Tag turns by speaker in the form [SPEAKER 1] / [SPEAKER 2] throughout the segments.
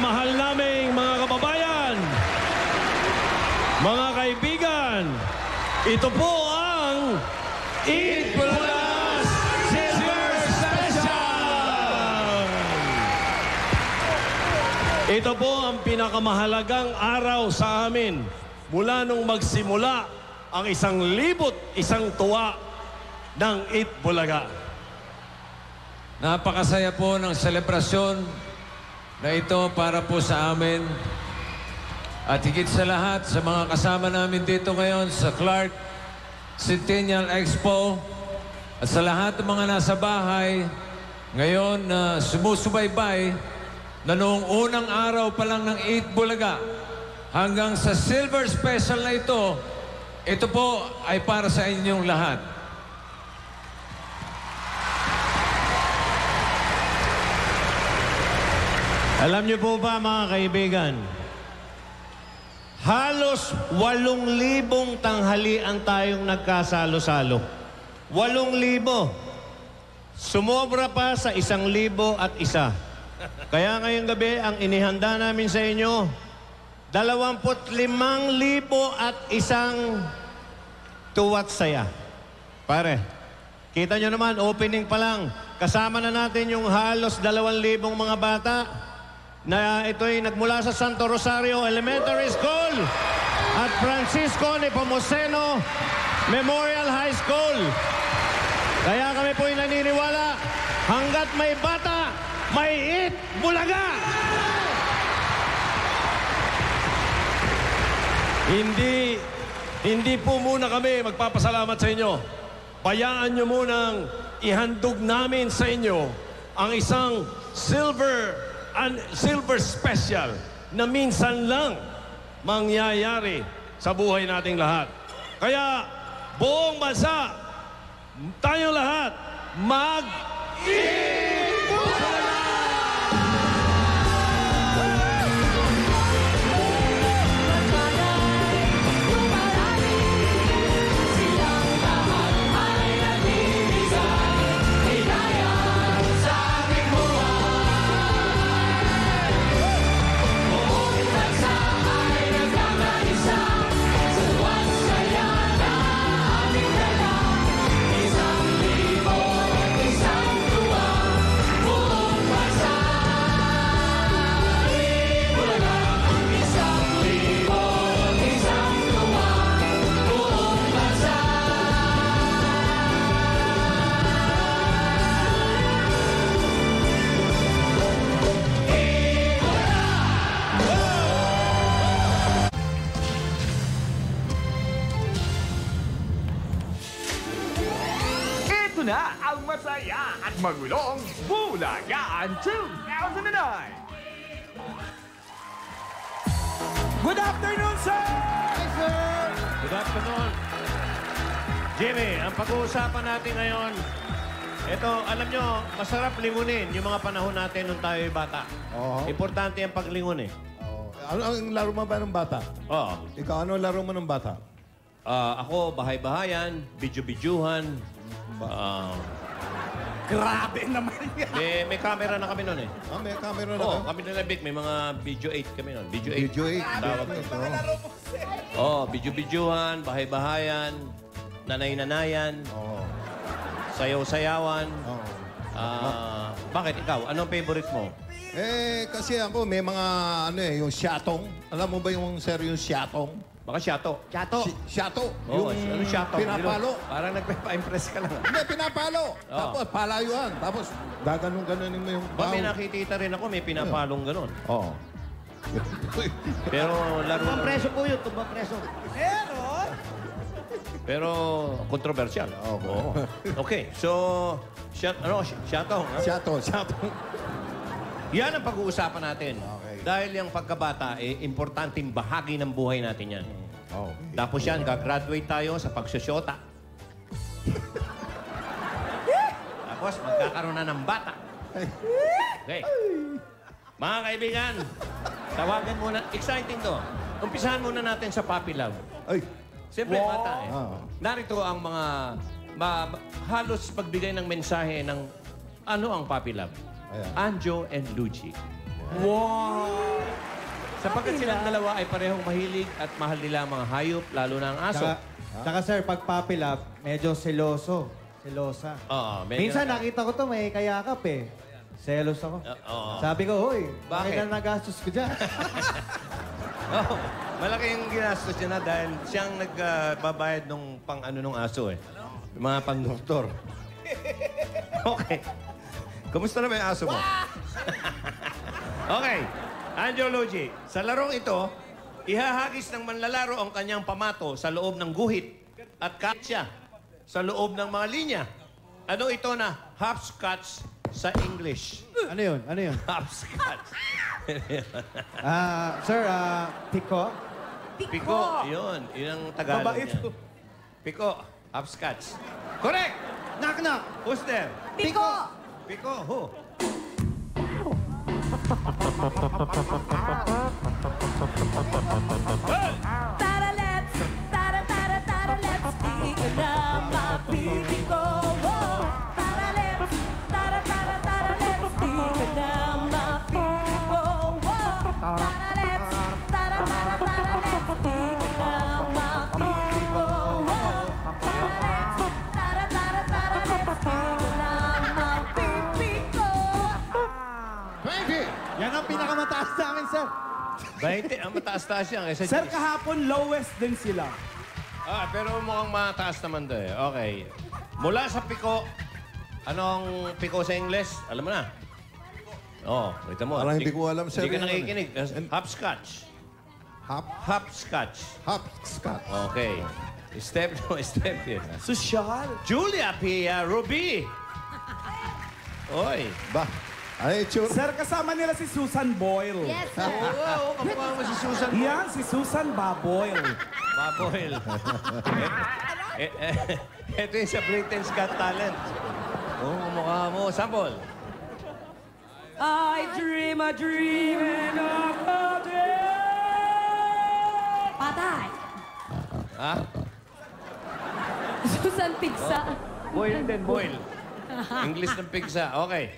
[SPEAKER 1] mahal naming mga kababayan, mga kaibigan, ito po ang Eat Plus Silver Special! Ito po ang pinakamahalagang araw sa amin mula nung magsimula ang 1,001 tuwa ng Eat Bulaga.
[SPEAKER 2] Napakasaya po ng selebrasyon na ito para po sa amin. At higit sa lahat, sa mga kasama namin dito ngayon sa Clark Centennial Expo at sa lahat ng mga nasa bahay ngayon na sumusubaybay na noong unang araw pa lang ng Eat Bulaga hanggang sa Silver Special na ito po ay para sa inyong lahat.
[SPEAKER 1] Alam niyo po ba mga kaibigan, halos 8,000 tanghalian tayong nagkasalo-salo. 8,000. Sumobra pa sa 1,001. Kaya ngayong gabi, ang inihanda namin sa inyo, 25,001 tuwat saya. Pare, kita nyo naman, opening pa lang. Kasama na natin yung halos 2,000 mga bata na ito'y nagmula sa Santo Rosario Elementary School at Francisco Nepomuceno Memorial High School. Kaya kami po'y naniniwala, hanggat may bata, may Eat Bulaga! Hindi po muna kami magpapasalamat sa inyo. Bayaan nyo munang ihandog namin sa inyo ang isang Silver Special na minsan lang mangyayari sa buhay nating lahat. Kaya buong bansa, tayong lahat, mag-Eat Bulaga!
[SPEAKER 3] Na ang masaya at magulong Bulagaan 2009. Good afternoon, sir!
[SPEAKER 1] Hi, sir! Good afternoon. Jimmy, ang pag-uusapan natin ngayon, ito, alam nyo, masarap lingunin yung mga panahon natin nung tayo'y bata.
[SPEAKER 4] Oo.
[SPEAKER 1] Importante ang paglingon eh.
[SPEAKER 4] Ano ang laro mo ba ng bata?
[SPEAKER 1] Oo.
[SPEAKER 4] Ikaw, ano laro mo ng bata?
[SPEAKER 1] Ako, bahay-bahayan, bidyo-bidyuhan.
[SPEAKER 3] Grabe naman yan!
[SPEAKER 1] May camera na kami noon eh.
[SPEAKER 4] May camera na
[SPEAKER 1] Oo,
[SPEAKER 4] ka?
[SPEAKER 1] kami nilabik. May mga video 8 kami noon. Video 8.
[SPEAKER 4] Video 8.
[SPEAKER 1] Tawag ito. Oo, bidyo-bidyuhan, bahay-bahayan, nanay-nanayan,
[SPEAKER 4] Oo.
[SPEAKER 1] sayaw-sayawan.
[SPEAKER 4] Oo.
[SPEAKER 1] Bakit ikaw? Anong favorite mo?
[SPEAKER 4] Kasi ako, may mga, yung siyatong. Alam mo ba yung, sir, yung siyatong?
[SPEAKER 1] Baka siyato.
[SPEAKER 3] Chato!
[SPEAKER 4] Siyato.
[SPEAKER 1] Oo, ano siyato?
[SPEAKER 4] Pinapalo.
[SPEAKER 1] Parang nagpa-impress ka lang.
[SPEAKER 4] Hindi, pinapalo. Tapos, palayuan. Tapos, gaganon-ganonin mo yung
[SPEAKER 1] Ba, may
[SPEAKER 4] baho.
[SPEAKER 1] nakikita rin ako, may pinapalong ganon.
[SPEAKER 4] Oo.
[SPEAKER 1] Pero laro lang.
[SPEAKER 3] Preso po yun, tumbang preso.
[SPEAKER 1] Pero kontrobersyal.
[SPEAKER 4] Oo.
[SPEAKER 1] Okay, so, siyato. Ha?
[SPEAKER 4] Siyatong.
[SPEAKER 1] Yan ang pag-uusapan natin.
[SPEAKER 4] Okay.
[SPEAKER 1] Dahil yung pagkabata, importanteng bahagi ng buhay natin yan.
[SPEAKER 4] Okay.
[SPEAKER 1] Tapos yan, gagraduate tayo sa pagsosyota. Tapos, magkakaroon na ng bata. Okay. Mga kaibigan, tawagan muna. Exciting to. Umpisahan muna natin sa Puppy Love.
[SPEAKER 4] Ay.
[SPEAKER 1] Siyempre, bata eh.
[SPEAKER 4] Narito
[SPEAKER 1] ang mga halos pagbigay ng mensahe ng ano ang Puppy Love.
[SPEAKER 4] Ayan.
[SPEAKER 1] Anjo and Luigi.
[SPEAKER 3] Wow!
[SPEAKER 1] Sapagkat silang dalawa ay parehong mahilig at mahal nila ang mga hayop, lalo na ang aso.
[SPEAKER 5] Tsaka sir, pag puppy love, medyo seloso. Selosa.
[SPEAKER 1] Oo, medyo-
[SPEAKER 5] Minsan nakita ko to, may kayakap eh. Selos ako.
[SPEAKER 1] oo.
[SPEAKER 5] Sabi ko, hoy,
[SPEAKER 1] Bakit?
[SPEAKER 5] bakit na nagastos ko dyan?
[SPEAKER 1] Oh, malaki yung ginastos niya na dahil siyang nagbabayad nung pang-ano nung aso eh. Yung mga pang-doktor. Okay. Kumusta na ba yung aso mo? Okay. Angelo Luigi, sa larong ito, ihahagis ng manlalaro ang kanyang pamato sa loob ng guhit at katya sa loob ng mga linya. Ano ito na hopscotch sa English?
[SPEAKER 5] Ano yun? Ano yun?
[SPEAKER 1] Hopscotch.
[SPEAKER 5] Sir, Pico?
[SPEAKER 1] Piko. Yun. Yun ang Tagalog
[SPEAKER 3] Babait
[SPEAKER 1] niya.
[SPEAKER 3] po.
[SPEAKER 1] Piko. Hopscotch. Correct!
[SPEAKER 5] Knock, knock!
[SPEAKER 1] Who's there?
[SPEAKER 6] Piko!
[SPEAKER 1] Piko. Who?
[SPEAKER 6] Tara, let's, tara, tara, tara, let's di ka na mapipiko. Tara, let's, tara, tara, tara, let's di ka na mapipiko. Tara, let's, tara, tara, tara, let's di ka na mapipiko. Tara, let's, tara, tara, tara, let's di ka na mapipiko.
[SPEAKER 4] 20!
[SPEAKER 5] Yan ang pinakamataas sa amin, sir.
[SPEAKER 1] 20. Ang mataas-taas yan. Kaysa
[SPEAKER 3] Sir,
[SPEAKER 1] Diyos.
[SPEAKER 3] kahapon lowest din sila.
[SPEAKER 1] Pero mukhang mataas naman to eh. Okay. Mula sa piko, anong piko sa English? Alam mo na. Oo, kita mo.
[SPEAKER 4] Parang hindi ko alam, sir,
[SPEAKER 1] Hindi ka
[SPEAKER 4] yun,
[SPEAKER 1] nakikinig. Hopscotch. Hopscotch.
[SPEAKER 4] Hopscotch.
[SPEAKER 1] Okay. Step to step yun.
[SPEAKER 3] Sosyal.
[SPEAKER 1] Julia Pia Ruby. Oy.
[SPEAKER 4] Ba? Ay, sure.
[SPEAKER 3] Sir, kasama nila si Susan Boyle.
[SPEAKER 6] Yes, sir.
[SPEAKER 1] Oo, kamukha mo si Susan.
[SPEAKER 3] Yan, si Susan Baboyle.
[SPEAKER 1] Baboil. Ito yung sa Britain's Got Talent. Oo, kamukha mo. Sample.
[SPEAKER 6] I dream a dream and a day. Patay.
[SPEAKER 1] Ha?
[SPEAKER 6] Susan Pigsa.
[SPEAKER 1] Boil din, boil. English ng pigsa. Okay.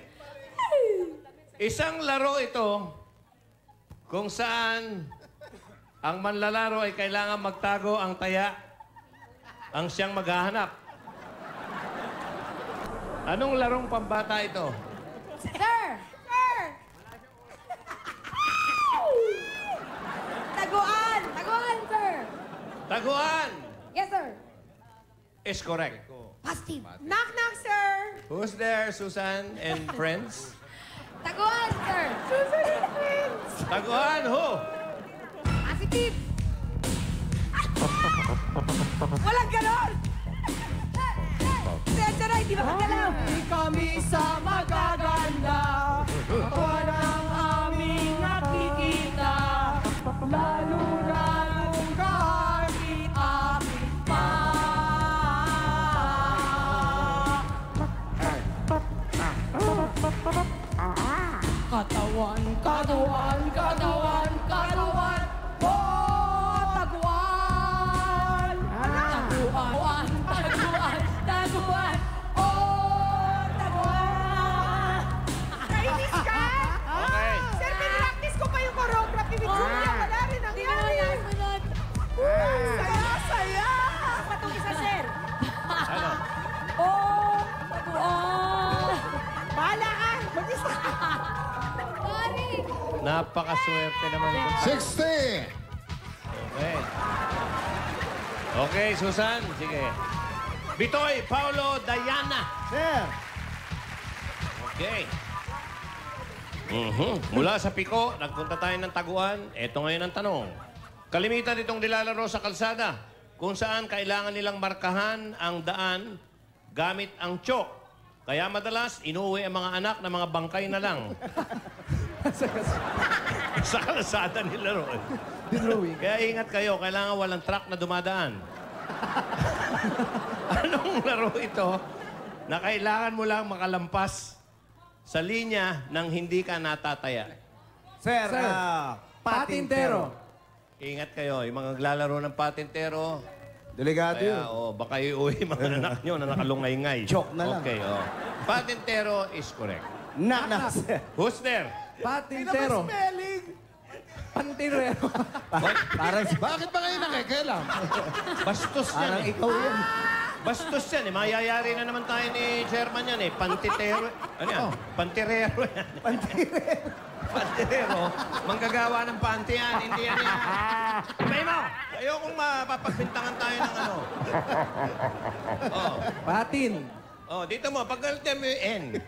[SPEAKER 1] Isang laro ito kung saan ang manlalaro ay kailangan magtago ang taya ang siyang maghahanap. Anong larong pambata ito?
[SPEAKER 6] Sir! Sir! Taguan! Taguan, sir!
[SPEAKER 1] Taguan
[SPEAKER 6] Yes, sir.
[SPEAKER 1] is correct.
[SPEAKER 6] Positive. Knock, knock, sir!
[SPEAKER 1] Who's there, Susan and friends?
[SPEAKER 6] Taguan, sir! Susan and friends!
[SPEAKER 1] Taguan, who?
[SPEAKER 6] Positive! Walang ganon! Sensor, hindi makagalaw! Di kami sa magaganda. Ako ang aming nakikita. Lalo na nung kahit aking pa. Katawan, katawan, katawan, katawan. Oh, taguan! Taguan, taguan, taguan. Oh, taguan! Kainis ka?
[SPEAKER 1] Okay.
[SPEAKER 6] Sir, pinractice ko pa yung choreography with Julia. Wala rin nangyari. Saya, saya! Patong isa, sir.
[SPEAKER 1] Ano?
[SPEAKER 6] Oh, taguan! Bahala ka! Mag-isa! Sorry!
[SPEAKER 1] Napakaswerte naman ito.
[SPEAKER 4] 60!
[SPEAKER 1] Okay. Okay, Susan. Sige. Bitoy, Paulo, Diana.
[SPEAKER 5] Sir!
[SPEAKER 1] Okay. Mula sa Piko, nagpunta tayo ng Taguan. Ito ngayon ang tanong. Kalimitan itong nilalaro sa kalsada kung saan kailangan nilang markahan ang daan gamit ang tiyok. Kaya madalas, inuwi ang mga anak na mga bangkay na lang. Sa kalsada nila roon. Kaya ingat kayo, kailangan walang truck na dumadaan. Anong laro ito na kailangan mo lang makalampas sa linya nang hindi ka natataya?
[SPEAKER 3] Sir, patintero.
[SPEAKER 1] Ingat kayo, yung mga naglalaro ng patintero,
[SPEAKER 5] Delikado yun.
[SPEAKER 1] kaya baka iuwi mga anak nyo na nakalungay-ngay.
[SPEAKER 5] Joke na lang.
[SPEAKER 1] Okay, Patintero is correct.
[SPEAKER 5] Knock, knock, sir.
[SPEAKER 1] Who's there?
[SPEAKER 3] Patintero. Spelling. Pantirero.
[SPEAKER 5] Parang,
[SPEAKER 4] Bakit ba kayo nakikialam?
[SPEAKER 1] Bastos yan
[SPEAKER 5] parang
[SPEAKER 1] eh.
[SPEAKER 5] ikaw yan.
[SPEAKER 1] Bastos yan eh. Mayayari na naman tayo ni Chairman yan eh. Pantitero. Ano yan? Pantirero yan. Pantirero. Manggagawa ng panty yan. Hindi yan yan. May mo! Ayokong mapapagbintangan tayo ng ano. Oh.
[SPEAKER 3] Patin.
[SPEAKER 1] Oh, dito mo, pag galitin mo yung N,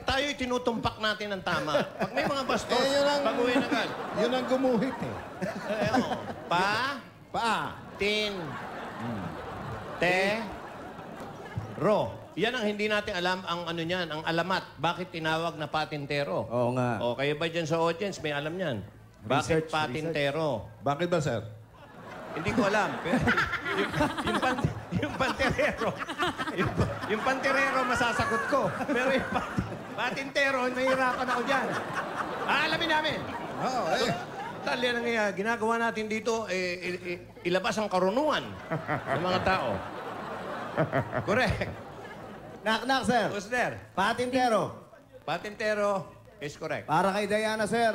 [SPEAKER 1] tayo'y tinutumpak natin ng tama. Pag may mga bastos,
[SPEAKER 4] yun ang...
[SPEAKER 1] baguhin agad.
[SPEAKER 4] Yun ang gumuhit eh.
[SPEAKER 1] Pa,
[SPEAKER 4] Pa.
[SPEAKER 1] tin, te, ro. Yan ang hindi natin alam ang ano niyan, ang alamat. Bakit tinawag na patintero?
[SPEAKER 5] Oo nga.
[SPEAKER 1] O, kayo ba dyan sa audience, may alam niyan? Bakit
[SPEAKER 5] Research,
[SPEAKER 1] patintero?
[SPEAKER 4] Bakit ba, sir?
[SPEAKER 1] Hindi ko alam. Pero yung panterero, yung panterero masasagot ko. Pero yung patintero, nahihirapan ako dyan. Alamin namin.
[SPEAKER 4] Oo, eh.
[SPEAKER 1] Tal, yan ang ginagawa natin dito, ilabas ang karunungan ng mga tao. Correct.
[SPEAKER 5] Knock, sir.
[SPEAKER 1] Who's there?
[SPEAKER 5] Patintero.
[SPEAKER 1] Patintero is correct.
[SPEAKER 5] Para kay Diana, sir,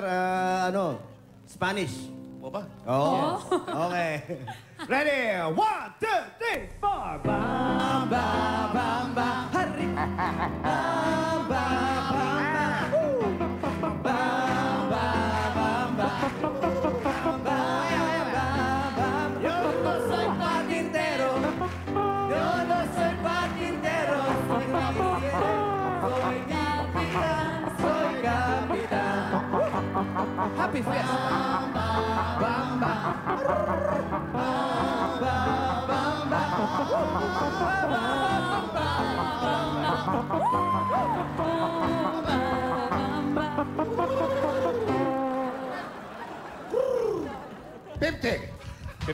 [SPEAKER 5] Spanish.
[SPEAKER 1] O ba?
[SPEAKER 5] Oo. Okay. Ready? 1, 2, 3, 4. Bam, ba, bam, ba. Hari. Bam, ba, bam, ba. Woo. Bam, ba, bam, ba. Bam, ba, bam. Yo no soy patintero. Yo no soy patintero. Soy capitán. Soy capitán. Happy Fiesta. Bamba.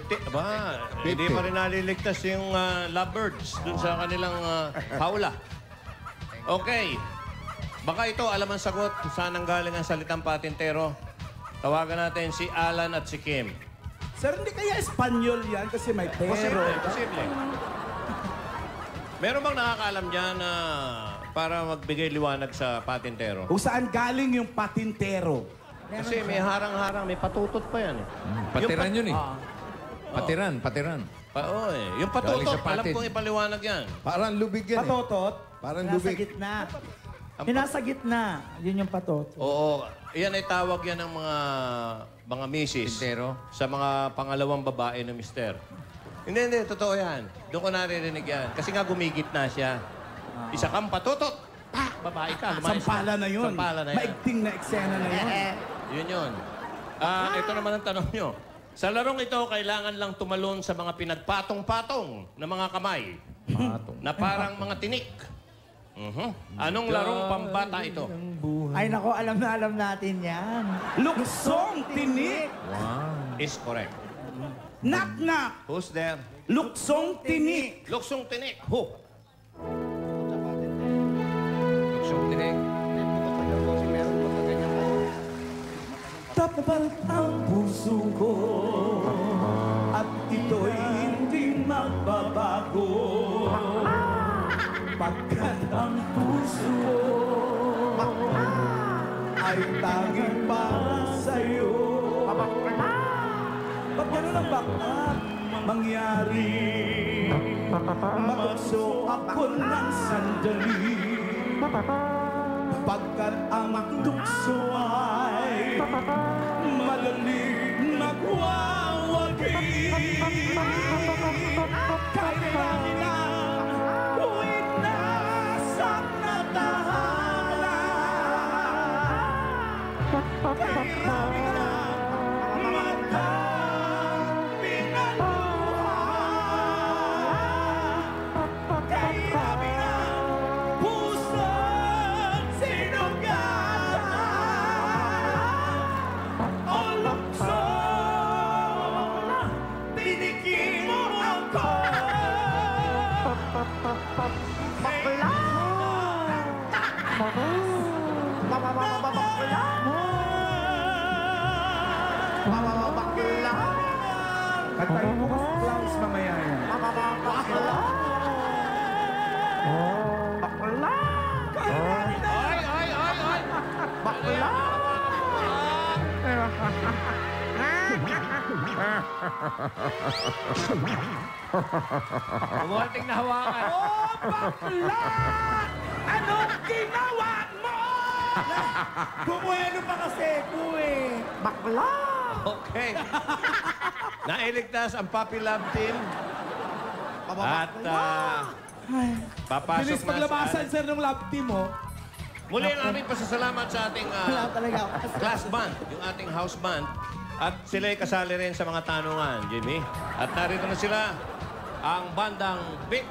[SPEAKER 1] Aba, hindi pa rin naliligtas yung lovebirds dun sa kanilang haula. Okay. Baka ito, alam ang sagot kung saan ang galing ang salitang patintero. Tawagan natin si Alan at si Kim.
[SPEAKER 3] Sir, hindi kaya Espanyol yan kasi may pero.
[SPEAKER 1] Posible. Meron bang nakakaalam dyan na para magbigay liwanag sa patintero?
[SPEAKER 3] Kung saan galing yung patintero.
[SPEAKER 1] Kasi may harang-harang, may patutot pa yan eh.
[SPEAKER 2] Patiran yun eh. Patiran.
[SPEAKER 1] Oo eh. Yung
[SPEAKER 2] Galing
[SPEAKER 1] patutot,
[SPEAKER 2] sa patin.
[SPEAKER 1] alam kong ipaliwanag yan.
[SPEAKER 4] Parang lubig yan eh.
[SPEAKER 3] Patotot.
[SPEAKER 4] Parang
[SPEAKER 7] Nasa
[SPEAKER 4] lubig.
[SPEAKER 7] gitna. Yung nasa gitna, yun yung patot.
[SPEAKER 1] Oo. Yan ay tawag yan ng mga misis.
[SPEAKER 2] Tintero?
[SPEAKER 1] Sa mga pangalawang babae na mister. Hindi. Totoo yan. Doon ko naririnig yan. Kasi nga gumigit na siya. Isa kang patutot. Pa! Babae ka. lumayas ka.
[SPEAKER 3] Sampala na yun.
[SPEAKER 1] Sampala na yan.
[SPEAKER 3] Maigting na eksena na yun.
[SPEAKER 1] Yun. Ito naman ang tanong nyo. Sa larong ito, kailangan lang tumalon sa mga pinagpatong-patong na mga kamay. Na parang mga tinik. Anong larong pambata ito?
[SPEAKER 7] Ay nako, alam na alam natin yan.
[SPEAKER 3] Luksong tinik.
[SPEAKER 1] Is correct.
[SPEAKER 3] Knock.
[SPEAKER 1] Who's there?
[SPEAKER 3] Luksong tinik.
[SPEAKER 1] Luksong tinik. Ho!
[SPEAKER 2] Luksong tinig.
[SPEAKER 3] Tapat ang puso ko at ito'y hindi magbabago. Pagkat ang puso ay tanging para sa'yo. Pag gano'n ang bakit mangyari, magso ako ng sandali. Pagkat ang tukso ay malalim nagwawagi. Kailangan na uwit na sa natahala. Kailangan na magkapin ang buhay. Kailangan na puso't sinugatan. O lukso, tinikin mo ako. Bakla! Bakla! Katayin mo kasi clowns mamaya yan. Bakla! Bakla!
[SPEAKER 1] Ay!
[SPEAKER 3] Bakla!
[SPEAKER 1] Umuhalting na hawakan.
[SPEAKER 5] Oh, bakla! Anong ginawa mo? Bumuelo pa kasi ko eh. Bakla!
[SPEAKER 1] Okay. Nailigtas ang Puppy Love Team. At papasok
[SPEAKER 3] Bilis
[SPEAKER 1] na
[SPEAKER 3] paglabasan, sir, ng love team, oh.
[SPEAKER 1] Muli ang aming pasasalamat sa ating
[SPEAKER 7] Wala talaga ako.
[SPEAKER 1] class band, yung ating house band. At sila'y kasali rin sa mga tanungan, Jimmy. At narito na sila, ang bandang Vic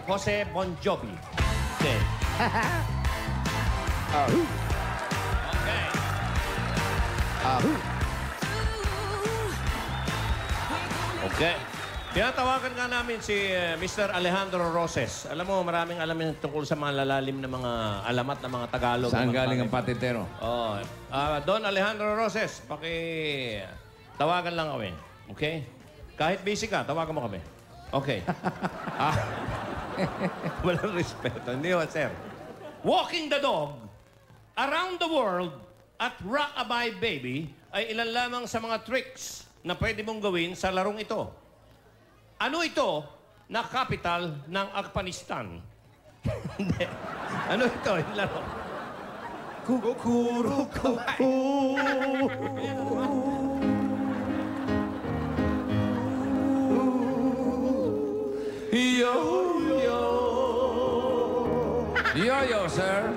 [SPEAKER 1] Jose Bon Jovi. Okay. Okay. Okay. Tinatawagan nga namin si Mr. Alejandro Roses. Alam mo, maraming alam yan tungkol sa mga lalalim na mga alamat na mga Tagalog.
[SPEAKER 2] Saan
[SPEAKER 1] na mga
[SPEAKER 2] galing ang
[SPEAKER 1] bagay.
[SPEAKER 2] patintero?
[SPEAKER 1] Oh, Don Alejandro Roses, tawagan lang kami. Okay? Kahit busy ka, tawagan mo kami. Okay. Walang respeto. Hindi ba, sir? Walking the Dog, Around the World, at Rockabye Baby ay ilan lamang sa mga tricks na pwede mong gawin sa larong ito. Ano ito na capital ng Afghanistan? Hindi. Ano ito? Yung laro.
[SPEAKER 2] Yo-yo. Yo-yo, sir.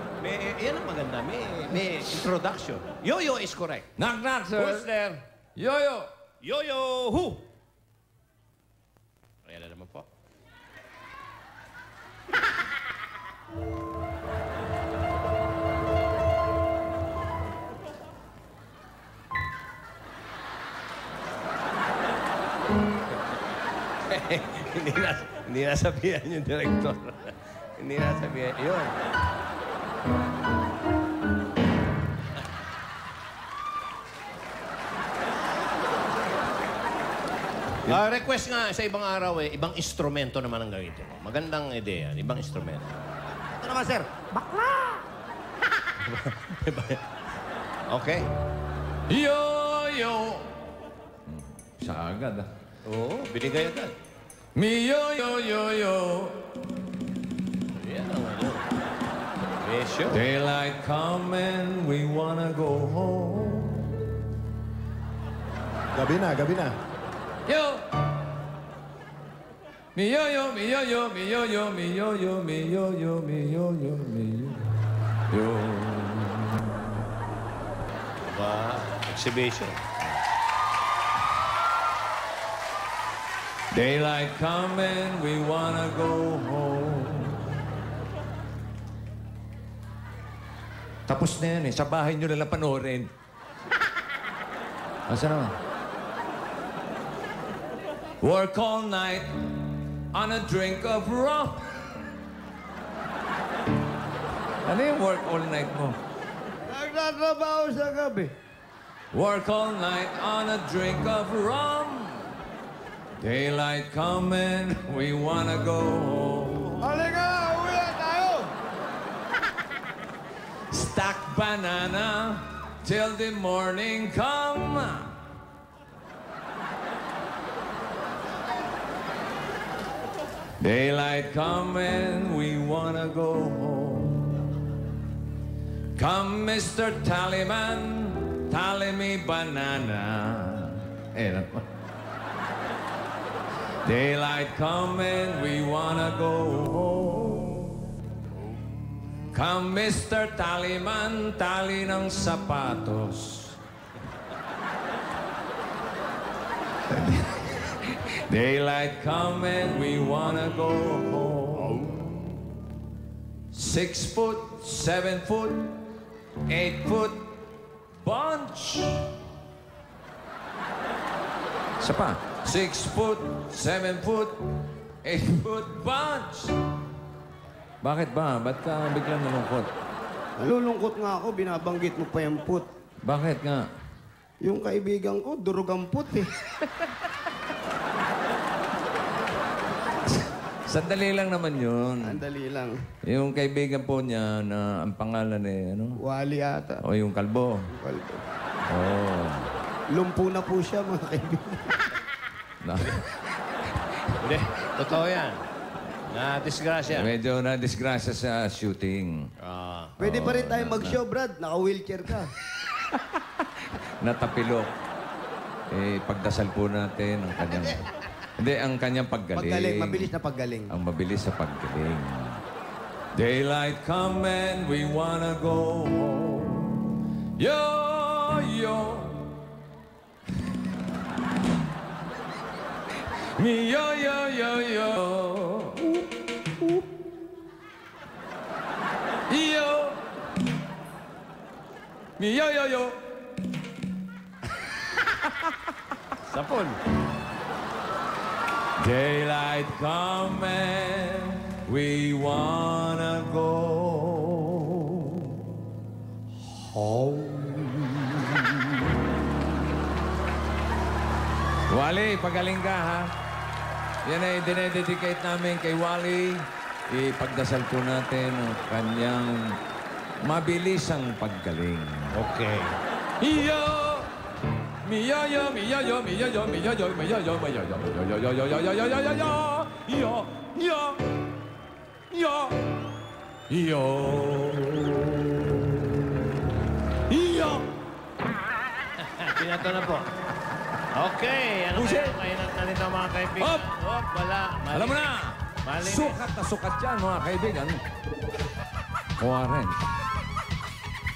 [SPEAKER 1] Yan ang maganda. May introduction. Yo-yo is correct.
[SPEAKER 2] Knock-knock, sir.
[SPEAKER 1] Who's there?
[SPEAKER 2] Yo-yo.
[SPEAKER 1] Yo-yo who? Ayan na naman po. hindi nasabihan yung director. Hindi nasabihan. Yun. Request nga sa ibang araw ibang instrumento naman ang gamitin mo. Magandang ideya, ibang instrumento.
[SPEAKER 5] Ito naman, sir. Bakla!
[SPEAKER 1] Okay?
[SPEAKER 2] Yo-yo. Sa agad, ah.
[SPEAKER 1] Oo, binigay agad.
[SPEAKER 2] Mi yo-yo-yo-yo.
[SPEAKER 1] Yan ang ano. Sure.
[SPEAKER 2] Daylight coming, we wanna go home.
[SPEAKER 4] Gabi na, gabi na.
[SPEAKER 2] Yo! Mi yo-yo, mi yo-yo, mi yo-yo, mi yo-yo, mi yo-yo, mi yo-yo, mi yo.
[SPEAKER 1] Exhibition.
[SPEAKER 2] Daylight coming, we wanna go home. Tapos na yan eh. Sa bahay nyo nalang panoorin. Asa naman? Work all night on a drink of rum. Ano yung work all night mo?
[SPEAKER 5] Nagtatrabaho sa gabi.
[SPEAKER 2] Work all night on a drink of rum. Daylight coming, we wanna go home.
[SPEAKER 5] Halika, uwi na tayo!
[SPEAKER 2] Stack banana till the morning come. Daylight coming, we wanna go home. Come, Mr. Tallyman, tally me banana. Daylight coming, we wanna go home. Come, Mr. Tallyman, tali ng sapatos. Daylight coming, we wanna go home. 6 foot, 7 foot, 8 foot bunch. Isa pa. 6 foot, 7 foot, 8 foot bunch. Bakit ba? Ba't ka biglang nalungkot?
[SPEAKER 5] Nalulungkot nga ako, binabanggit mo pa yung put.
[SPEAKER 2] Bakit nga?
[SPEAKER 5] Yung kaibigan ko, durog ang put eh.
[SPEAKER 2] Sandali lang naman yun.
[SPEAKER 5] Andali lang.
[SPEAKER 2] Yung kaibigan po niya na ang pangalan ano?
[SPEAKER 5] Wali ata.
[SPEAKER 2] O yung kalbo.
[SPEAKER 5] Kalbo.
[SPEAKER 2] Oh.
[SPEAKER 5] Lumpo na po siya, mga kaibigan.
[SPEAKER 1] Hindi, totoo yan. Na-disgrasya.
[SPEAKER 2] Medyo na-disgrasya sa shooting.
[SPEAKER 5] Pwede pa rin tayo mag-show, Brad. Naka-wheelchair ka.
[SPEAKER 2] Natapilok. Pagdasal po natin ang kanyang... Hindi, ang kanyang paggaling.
[SPEAKER 5] Paggaling, mabilis na paggaling.
[SPEAKER 2] Ang mabilis sa paggaling. Daylight come and we wanna go home. Yo, yo. Me, yo, yo, yo, yo. Yo. Me, yo, yo, yo.
[SPEAKER 1] Sapon.
[SPEAKER 2] Daylight come and we wanna go home. Wally, pagaling ka, ha? Yan ay dinededicate namin kay Wally. Ipagdasal po natin ang kanyang mabilisang paggaling.
[SPEAKER 1] Okay.
[SPEAKER 2] Iyo! Miyayo, miyayo, miyayo, miyayo, miyayo, miyayo, miyayo, yo, yo, yo, yo, yo, yo, yo, yo, yo, yo, yo, yo, yo.
[SPEAKER 1] Pinato na po. Okay. Ano
[SPEAKER 2] Pusit.
[SPEAKER 1] kayo? Mainat na nito mga kaibigan.
[SPEAKER 2] Hop!
[SPEAKER 1] Wala. Mali.
[SPEAKER 2] Alam mo na,
[SPEAKER 1] Malinis.
[SPEAKER 2] sukat na sukat yan, mga kaibigan. Warren.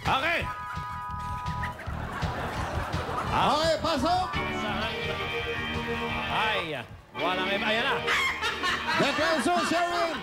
[SPEAKER 1] Okay.
[SPEAKER 4] Okay, pasok!
[SPEAKER 1] Ay, walang iba. Ayan na.
[SPEAKER 4] Defenso, Sherwin!